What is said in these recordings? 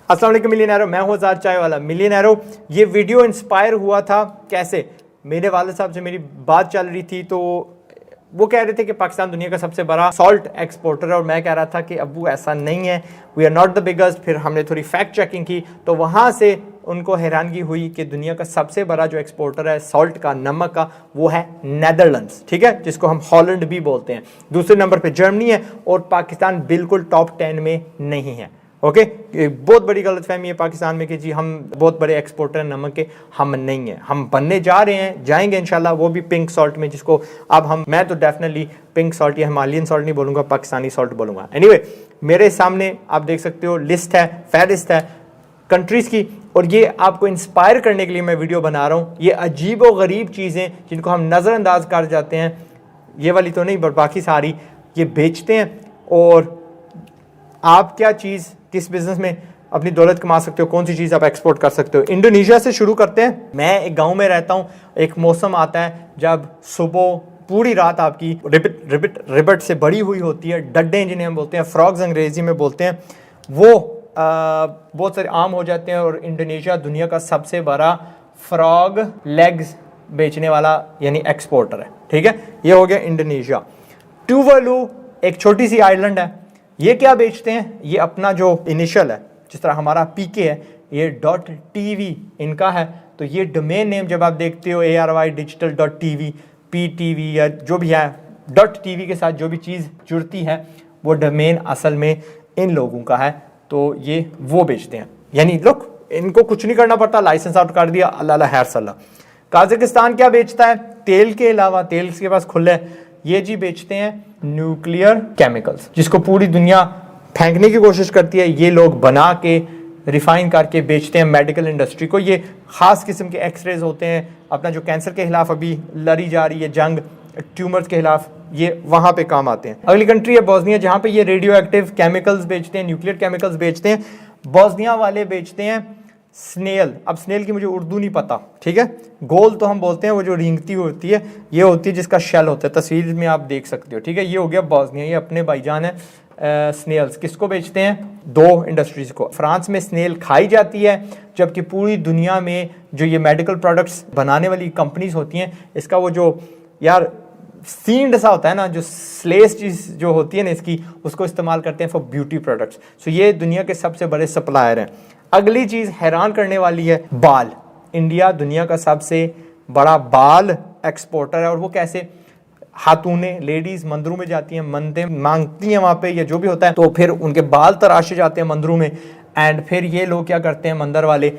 अस्सलाम वालेकुम मिलियनेरो, मैं हूं आज़ाद चाय वाला। मिलियनेरो, ये वीडियो इंस्पायर हुआ था कैसे? मेरे वालिद साहब से मेरी बात चल रही थी तो वो कह रहे थे कि पाकिस्तान दुनिया का सबसे बड़ा सॉल्ट एक्सपोर्टर है और मैं कह रहा था कि अबू ऐसा नहीं है, we are not the biggest. फिर हमने थोड़ी फैक्ट चेकिंग की तो वहाँ से उनको हैरानगी हुई कि दुनिया का सबसे बड़ा जो एक्सपोर्टर है सॉल्ट का, नमक का, वो है नेदरलैंड्स, ठीक है, जिसको हम हॉलैंड भी बोलते हैं। दूसरे नंबर पे जर्मनी है और पाकिस्तान बिल्कुल टॉप 10 में नहीं है। ओके, बहुत बड़ी गलतफहमी है पाकिस्तान में कि जी हम बहुत बड़े एक्सपोर्टर हैं नमक के, हम नहीं हैं। हम बनने जा रहे हैं, जाएंगे इंशाल्लाह, वो भी पिंक सॉल्ट में, जिसको अब मैं तो डेफिनेटली पिंक सॉल्ट या हिमालयन सॉल्ट नहीं बोलूँगा, पाकिस्तानी सॉल्ट बोलूँगा। एनीवे, मेरे सामने आप देख सकते हो लिस्ट है, फहरिस्त है कंट्रीज़ की, और ये आपको इंस्पायर करने के लिए मैं वीडियो बना रहा हूँ। ये अजीब व गरीब चीज़ें जिनको हम नज़रअंदाज कर जाते हैं, ये वाली तो नहीं बट बाकी सारी ये बेचते हैं। और आप क्या चीज़, किस बिजनेस में अपनी दौलत कमा सकते हो, कौन सी चीज़ आप एक्सपोर्ट कर सकते हो। इंडोनेशिया से शुरू करते हैं। मैं एक गांव में रहता हूँ, एक मौसम आता है जब सुबह पूरी रात आपकी रिबट से बड़ी हुई होती है, डड्डे जिन्हें हम बोलते हैं, फ्रॉग्स अंग्रेजी में बोलते हैं, वो बहुत सारे आम हो जाते हैं। और इंडोनेशिया दुनिया का सबसे बड़ा फ्रॉग लेग्स बेचने वाला यानी एक्सपोर्टर है, ठीक है। ये हो गया इंडोनेशिया। टुवालू एक छोटी सी आइलैंड है। ये क्या बेचते हैं? ये अपना जो इनिशियल है, जिस तरह हमारा पीके है, ये .tv इनका है। तो ये डोमेन नेम जब आप देखते हो ARY-digital.tv, PTV या जो भी है, .tv के साथ जो भी चीज़ जुड़ती है वो डोमेन असल में इन लोगों का है। तो ये वो बेचते हैं, यानी लोग इनको कुछ नहीं करना पड़ता, लाइसेंस आउट कर दिया, अल्लाह खैर सल्ला। काज़ाकिस्तान क्या बेचता है? तेल के अलावा, तेल के पास खुले है, ये जी बेचते हैं न्यूक्लियर केमिकल्स, जिसको पूरी दुनिया फेंकने की कोशिश करती है, ये लोग बना के रिफाइन करके बेचते हैं मेडिकल इंडस्ट्री को। ये ख़ास किस्म के एक्सरेज होते हैं, अपना जो कैंसर के खिलाफ अभी लड़ी जा रही है जंग, ट्यूमर्स के खिलाफ, ये वहाँ पे काम आते हैं। अगली कंट्री है बोस्निया, जहाँ पे ये रेडियो एक्टिव केमिकल्स बेचते हैं, न्यूक्लियर केमिकल्स बेचते हैं। बोस्निया वाले बेचते हैं स्नेल। अब स्नेल की मुझे उर्दू नहीं पता, ठीक है। गोल तो हम बोलते हैं, वो जो रेंगती होती है, ये होती है जिसका शेल होता है, तस्वीर में आप देख सकते हो, ठीक है। ये हो गया बोस्निया, ये अपने भाईजान है। स्नेल्स किसको बेचते हैं? दो इंडस्ट्रीज को। फ्रांस में स्नेल खाई जाती है, जबकि पूरी दुनिया में जो ये मेडिकल प्रोडक्ट्स बनाने वाली कंपनीज होती हैं, इसका वो जो यार सींड सा होता है ना, जो स्लेस चीज जो होती है ना इसकी, उसको इस्तेमाल करते हैं फॉर ब्यूटी प्रोडक्ट्स। सो ये दुनिया के सबसे बड़े सप्लायर हैं। अगली चीज़ हैरान करने वाली है, बाल। इंडिया दुनिया का सबसे बड़ा बाल एक्सपोर्टर है। और वो कैसे? खातूनें, लेडीज़ मंदिरों में जाती हैं, मन्नतें मांगती हैं वहाँ पे या जो भी होता है, तो फिर उनके बाल तराशे जाते हैं मंदिरों में, एंड फिर ये लोग क्या करते हैं, मंदिर वाले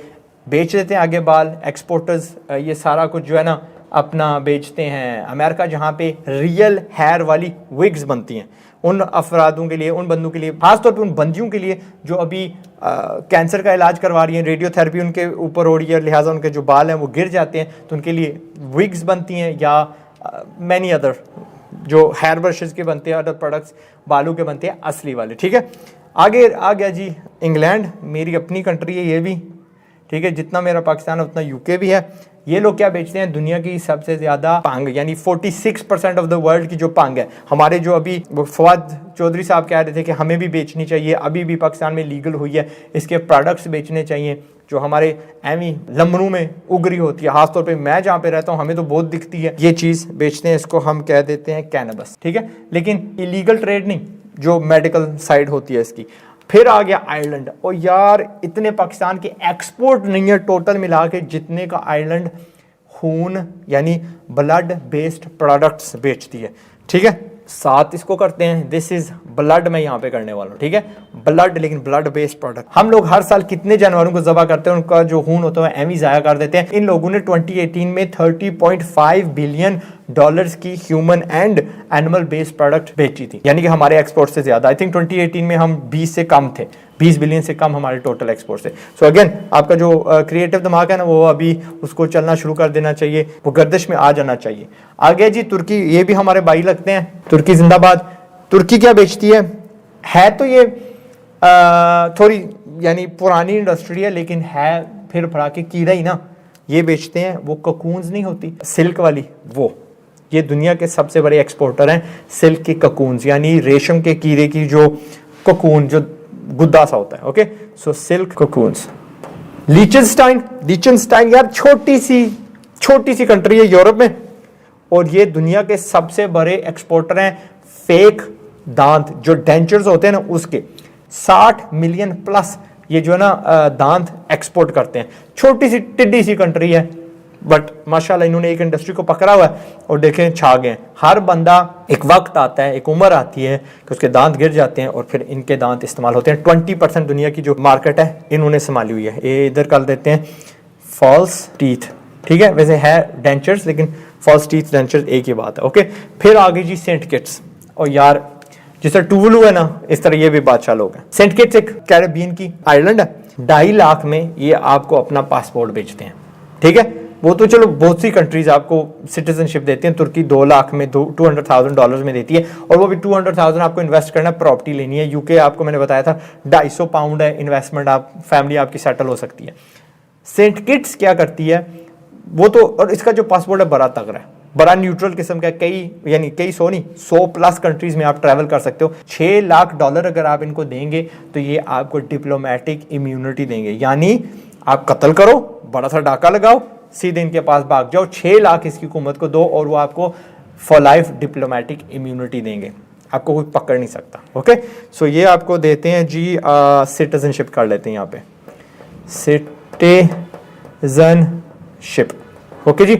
बेच देते हैं आगे बाल। एक्सपोर्टर्स ये सारा कुछ जो है ना अपना बेचते हैं अमेरिका, जहाँ पे रियल हेयर वाली विग्स बनती हैं उन अफरादों के लिए, उन बंदों के लिए, खासतौर पे उन बंदियों के लिए जो अभी कैंसर का इलाज करवा रही हैं, रेडियोथेरेपी उनके ऊपर हो रही है, लिहाजा उनके जो बाल हैं वो गिर जाते हैं, तो उनके लिए विग्स बनती हैं, या मैनी अदर जो हेयर ब्रशेस के बनते हैं, अदर प्रोडक्ट्स बालों के बनते हैं असली वाले, ठीक है। आगे आ गया जी इंग्लैंड, मेरी अपनी कंट्री है ये भी, ठीक है। जितना मेरा पाकिस्तान है उतना यूके भी है। ये लोग क्या बेचते हैं? दुनिया की सबसे ज़्यादा पांग, यानी 46% ऑफ द वर्ल्ड की जो पांग है। हमारे जो अभी फवाद चौधरी साहब कह रहे थे कि हमें भी बेचनी चाहिए, अभी भी पाकिस्तान में लीगल हुई है, इसके प्रोडक्ट्स बेचने चाहिए जो हमारे एमी लमनू में उग रही होती है। खासतौर पे मैं जहाँ पे रहता हूँ हमें तो बहुत दिखती है, ये चीज़ बेचते हैं, इसको हम कह देते हैं कैनबस, ठीक है। लेकिन इलीगल ट्रेड नहीं, जो मेडिकल साइड होती है इसकी। फिर आ गया आयरलैंड। और यार इतने पाकिस्तान के एक्सपोर्ट नहीं है टोटल मिला के जितने का आयरलैंड खून यानी ब्लड बेस्ड प्रोडक्ट्स बेचती है, ठीक है। साथ इसको करते हैं, दिस इज ब्लड में यहाँ पे करने वाला हूँ, ठीक है, ब्लड, लेकिन ब्लड बेस्ड प्रोडक्ट। हम लोग हर साल कितने जानवरों को ज़बह करते हैं, उनका जो खून होता है एम ही ज़ाया कर देते हैं। इन लोगों ने 2018 में $30.5 बिलियन की human and animal based product बेची थी, यानी कि हमारे एक्सपोर्ट से ज्यादा। आई थिंक 2018 में हम 20 से कम थे, 20 बिलियन से कम हमारे टोटल एक्सपोर्ट से। सो अगेन आपका जो क्रिएटिव दिमाग है ना, वो अभी उसको चलना शुरू कर देना चाहिए, वो गर्दिश में आ जाना चाहिए। आगे जी तुर्की, ये भी हमारे भाई लगते हैं, तुर्की जिंदाबाद। तुर्की क्या बेचती है तो ये थोड़ी यानी पुरानी इंडस्ट्री है, लेकिन है फिर फड़ा के कीड़ा ही ना। ये बेचते हैं वो ककून्स नहीं होती सिल्क वाली, वो ये दुनिया के सबसे बड़े एक्सपोर्टर हैं सिल्क के ककून्स, यानी रेशम के कीड़े की जो ककून, जो गुद्दा सा होता है। Okay, so silk cocoons. Liechtenstein यार छोटी सी कंट्री है यूरोप में, और ये दुनिया के सबसे बड़े एक्सपोर्टर हैं फेक दांत, जो डेंचर्स होते हैं ना उसके। 60 मिलियन प्लस ये जो है ना दांत एक्सपोर्ट करते हैं। छोटी सी टिड्डी सी कंट्री है, बट माशाल्लाह इन्होंने एक इंडस्ट्री को पकड़ा हुआ है और देखें छा गए। हर बंदा, एक वक्त आता है, एक उम्र आती है कि उसके दांत गिर जाते हैं और फिर इनके दांत इस्तेमाल होते हैं। 20% दुनिया की जो मार्केट है इन्होंने संभाली हुई है। ये इधर कर देते हैं फॉल्स टीथ, ठीक है, वैसे है डेंचर्स लेकिन फॉल्स टीथ डेंचर्स एक ही बात है। ओके, फिर आ गई जी सेंट किट्स। और यार जिस तरह टूवलू है ना, इस तरह ये भी बादशाह लोग हैं। सेंट किट्स एक कैरेबियन की आइलैंड है। 2.5 लाख में ये आपको अपना पासपोर्ट बेचते हैं, ठीक है। वो तो चलो बहुत सी कंट्रीज आपको सिटीजनशिप देती हैं। तुर्की 2 लाख में $200,000 में देती है, और वो भी 200,000 आपको इन्वेस्ट करना है, प्रॉपर्टी लेनी है। यूके आपको मैंने बताया था 250 पाउंड है इन्वेस्टमेंट, आप फैमिली आपकी सेटल हो सकती है। सेंट किट्स क्या करती है वो तो, और इसका जो पासपोर्ट है बड़ा तगड़ा है, बड़ा न्यूट्रल किस्म का, कई 100 प्लस कंट्रीज में आप ट्रैवल कर सकते हो। $6 लाख अगर आप इनको देंगे तो ये आपको डिप्लोमेटिक इम्यूनिटी देंगे, यानी आप कत्ल करो, बड़ा सा डाका लगाओ, सीधे इनके पास भाग जाओ, 6 लाख इसकी हुकूमत को दो और वो आपको फॉर लाइफ डिप्लोमेटिक इम्यूनिटी देंगे, आपको कोई पकड़ नहीं सकता। ओके, सो ये आपको देते हैं जी, सिटीजनशिप कर लेते हैं यहाँ पे, सिटीजनशिप। ओके जी,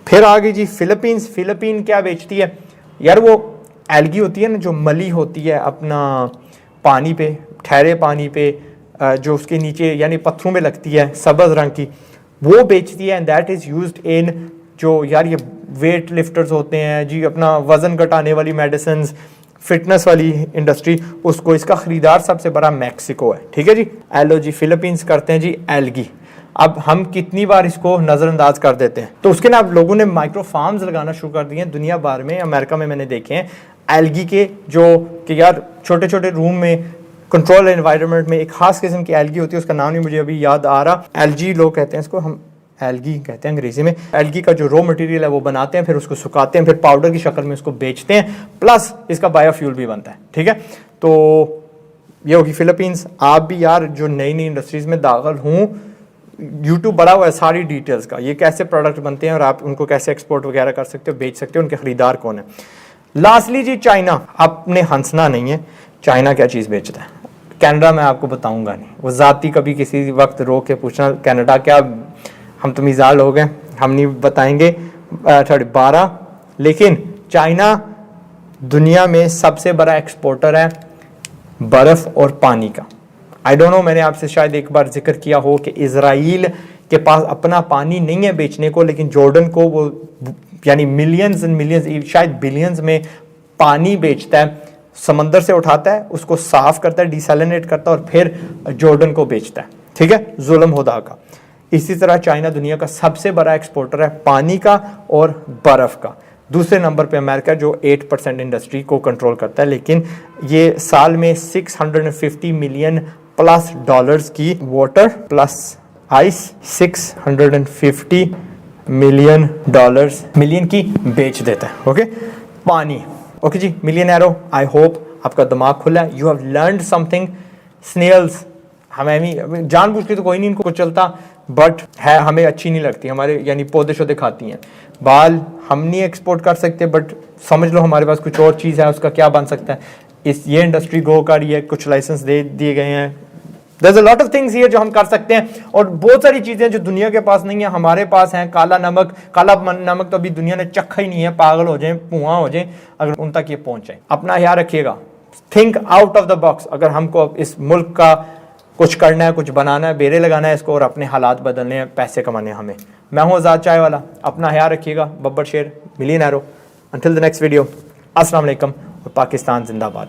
फिर आ गई जी फिलीपींस। फिलीपीन क्या बेचती है यार, वो एल्गी होती है ना, जो मली होती है अपना पानी पे, ठहरे पानी पे, जो उसके नीचे यानी पत्थरों में लगती है सब्ज रंग की, वो बेचती है। And that is used in, जो यार ये वेट लिफ्टर्स होते हैं जी, अपना वजन घटाने वाली मेडिसिन, फिटनेस वाली इंडस्ट्री, उसको इसका खरीदार सबसे बड़ा मैक्सिको है, ठीक है जी। एलो जी, फिलीपींस करते हैं जी एल्गी। अब हम कितनी बार इसको नज़रअंदाज कर देते हैं, तो उसके ना अब लोगों ने माइक्रो फार्म्स लगाना शुरू कर दिए हैं दुनिया भर में। अमेरिका में मैंने देखे हैं एल्गी के, जो कि यार छोटे छोटे रूम में कंट्रोल एनवायरनमेंट में एक खास किस्म की एल्गी होती है, उसका नाम नहीं मुझे अभी याद आ रहा, एल्गी लोग कहते हैं इसको, हम एल्गी कहते हैं अंग्रेजी में। एल्गी का जो रॉ मटेरियल है वो बनाते हैं, फिर उसको सुखाते हैं, फिर पाउडर की शक्ल में उसको बेचते हैं, प्लस इसका बायोफ्यूल भी बनता है, ठीक है। तो ये होगी फिलीपींस। आप भी यार जो नई नई इंडस्ट्रीज में दाखिल हूँ, यूट्यूब बड़ा हुआ है सारी डिटेल्स का, ये कैसे प्रोडक्ट बनते हैं और आप उनको कैसे एक्सपोर्ट वगैरह कर सकते हो, बेच सकते हो, उनके खरीदार कौन है। लास्टली जी चाइना, आपने हंसना नहीं है, चाइना क्या चीज़ बेचता है। कनाडा मैं आपको बताऊंगा नहीं, वो ज़ाती कभी किसी वक्त रोक के पूछना कनाडा क्या, हम तो मिजाज लोग हैं, हम नहीं बताएंगे 12। लेकिन चाइना दुनिया में सबसे बड़ा एक्सपोर्टर है बर्फ़ और पानी का। आई डोंट नो, मैंने आपसे शायद एक बार जिक्र किया हो कि इजराइल के पास अपना पानी नहीं है बेचने को, लेकिन जॉर्डन को वो यानी मिलियंस एंड मिलियंस, शायद बिलियंस में पानी बेचता है, समंदर से उठाता है, उसको साफ करता है, डिसैलिनेट करता है और फिर जॉर्डन को बेचता है, ठीक है, जुल्म खुदा का। इसी तरह चाइना दुनिया का सबसे बड़ा एक्सपोर्टर है पानी का और बर्फ़ का। दूसरे नंबर पे अमेरिका जो 8% इंडस्ट्री को कंट्रोल करता है, लेकिन ये साल में $650 मिलियन प्लस डॉलर्स की वाटर प्लस आइस $650 मिलियन की बेच देता है। ओके, पानी। ओके जी, मिलियनेरो, आई होप आपका दिमाग खुला है, you have learned something. Snails हमें जानबूझ के तो कोई नहीं इनको चलता, बट है हमें अच्छी नहीं लगती, हमारे यानी पौधे शौधे खाती हैं। बाल हम नहीं एक्सपोर्ट कर सकते, बट समझ लो हमारे पास कुछ और चीज़ है, उसका क्या बन सकता है। ये इंडस्ट्री ग्रो कर रही है, कुछ लाइसेंस दे दिए गए हैं। There's a lot of things here जो हम कर सकते हैं, और बहुत सारी चीज़ें जो दुनिया के पास नहीं है हमारे पास हैं। काला नमक तो अभी दुनिया ने चखा ही नहीं है, पागल हो जाए, धुआं हो जाए अगर उन तक ये पहुंच जाए। अपना ख्याल रखिएगा, think out of the box. अगर हमको इस मुल्क का कुछ करना है, कुछ बनाना है, बेरे लगाना है इसको, और अपने हालात बदलने हैं, पैसे कमाने हैं हमें। मैं हूँ आज़ाद चाय वाला, अपना ख्याल रखिएगा। बब्बर शेर, मिलियनेरो। अंटिल द नेक्स्ट वीडियो, अस्सलाम वालेकुम और पाकिस्तान जिंदाबाद।